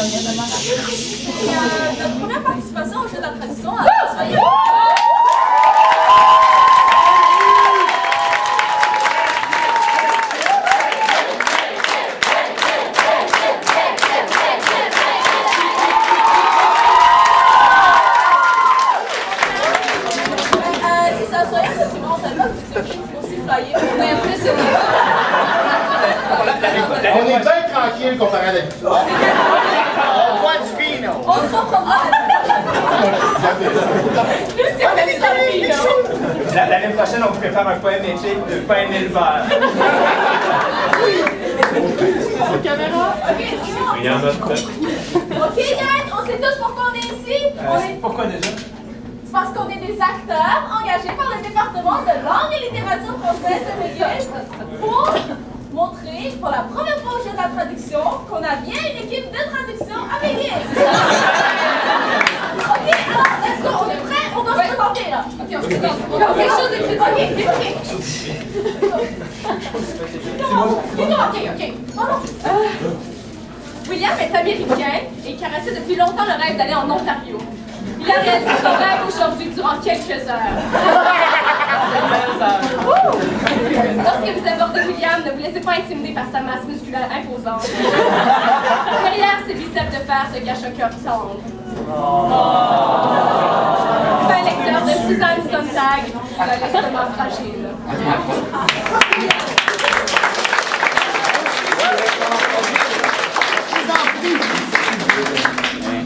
notre première participation au jeu de la tradition, soyez... On est bien tranquille comparé à l'habitude. On boit du vino. On se comprendra. L'année prochaine, on pourrait faire un poème épique de fin d'éleveur. Caméra. Il y en a pas. Ok, gang, on sait tous pourquoi on est ici. Pourquoi déjà? C'est parce qu'on est des acteurs engagés par le département de langue et littérature française de McGill pour montrer pour la première fois au jeu de la traduction qu'on a bien une équipe de traduction à McGill. Ok, alors, let's go, on est prêts? On doit se présenter là. Ok, on se présente. On a quelque chose d'écrit. Ok. William est américain et caressait depuis longtemps le rêve d'aller en Ontario. Il a réalisé son rêve aujourd'hui durant quelques heures. Lorsque vous abordez William, ne vous laissez pas intimider par sa masse musculaire imposante. Derrière ses biceps de fer se cache un cœur tendre. Fin lecteur de Suzanne Sontag, qui a l'estomac fragile.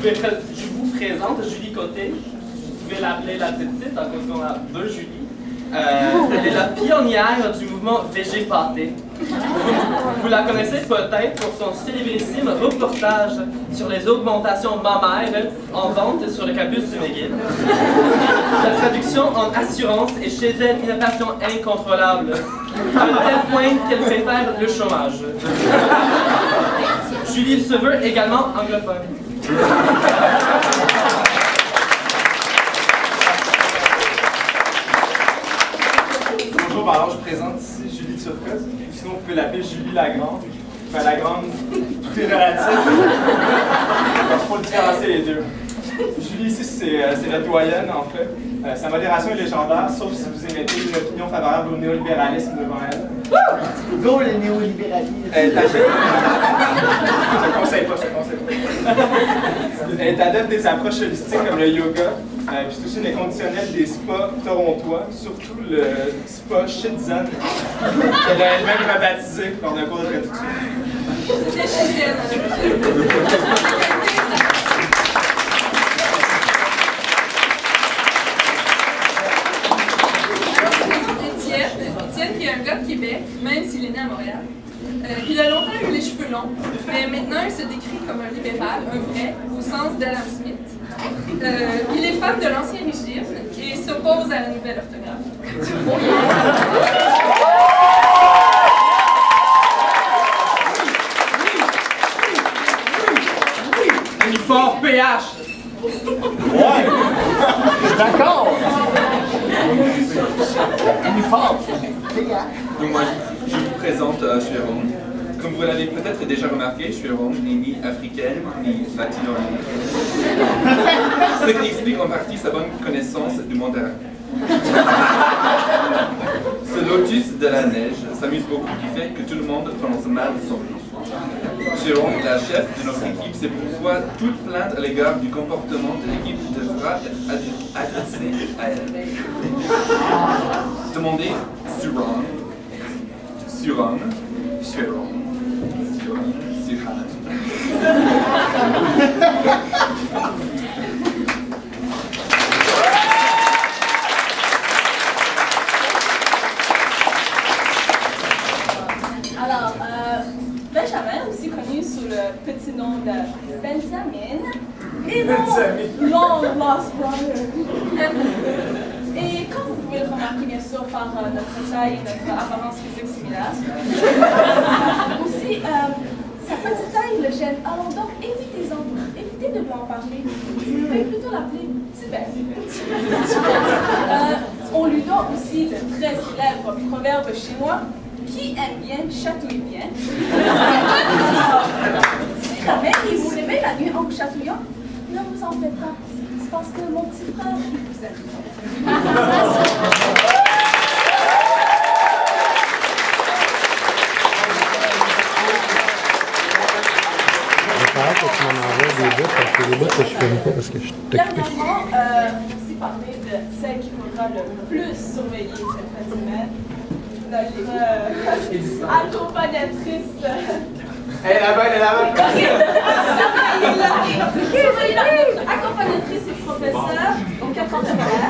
Je vous présente Julie Côté. Vous pouvez l'appeler la petite, en cause qu'on a deux Julie. Elle est la pionnière du mouvement VG Pâté. Vous la connaissez peut-être pour son célébrissime reportage sur les augmentations mammaires en vente sur le campus du McGill. La traduction en assurance est chez elle une passion incontrôlable, à tel point qu'elle préfère le chômage. Julie se veut également anglophone. Bonjour, alors je présente ici Julie Turcos. Sinon, vous pouvez l'appeler Julie Lagrande. Enfin, Lagrande, tout est relatif. Il faut différencier les deux. Julie, ici, c'est la doyenne, en fait. Sa modération est légendaire, sauf si vous émettez une opinion favorable au néolibéralisme devant elle. Go le néolibéralisme. Je conseille pas. Elle est adepte des approches holistiques comme le yoga, puis c'est aussi une inconditionnelle des spas torontois, surtout le spa Shitzen, qu'elle a elle-même rebaptisé lors d'un cours de traduction. C'était Shitzen. Étienne, qui est un gars de Québec, même s'il est né à Montréal. Il a longtemps eu les cheveux longs, mais maintenant il se décrit comme un libéral, un vrai, au sens d'Adam Smith. Il est fan de l'ancien régime et s'oppose à la nouvelle orthographe. Une fort PH! Ouais! D'accord! Uniforme! Donc moi, je vous présente, je suis Aaron. Comme vous l'avez peut-être déjà remarqué, je suis Aaron, ni africaine, ni latino. Ce qui explique en partie sa bonne connaissance du mandarin. Ce lotus de la neige s'amuse beaucoup, qui fait que tout le monde prononce mal son nom. Jérôme, la chef de notre équipe, c'est pourquoi toute plainte à l'égard du comportement de l'équipe devra être adressée à elle. Demandez Suran, Suran, Suran, Suran, Suran. Alors, Benjamin, aussi connu sous le petit nom de Benjamin, et non Long Lost Brother. Et comme vous pouvez le remarquer bien sûr par notre taille et notre apparence physique similaire, aussi sa petite taille le gêne. Alors donc évitez-en, évitez de lui en parler. Vous pouvez plutôt l'appeler Tibet. On lui doit aussi le très célèbre proverbe chinois: qui aime bien, chatouille bien. Si jamais il vous aimez la nuit chatouillant? Ne vous en faites pas. C'est parce que mon petit frère, il vous aime. J'espère que tu m'en envoies des bouts parce que les bouts que je filme pas parce que je suis occupé. Dernièrement, on va aussi parler de celle qu'il faudra le plus surveiller cette fin de semaine. Notre accompagnatrice. Elle est là-bas, elle est là-bas. Surveillez notre accompagnatrice et professeur, donc 4 ans de frère.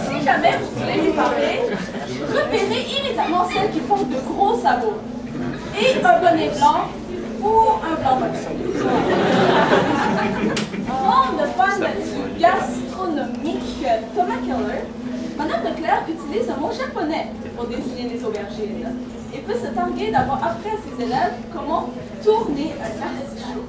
Si jamais vous voulez lui parler, repérez immédiatement celle qui porte de gros sabots et un bonnet blanc ou un blanc boxeur. Grande fan du gastronomique Thomas Keller, Madame Leclerc utilise un mot japonais pour désigner les aubergines et peut se targuer d'avoir appris à ses élèves comment tourner un artichaut.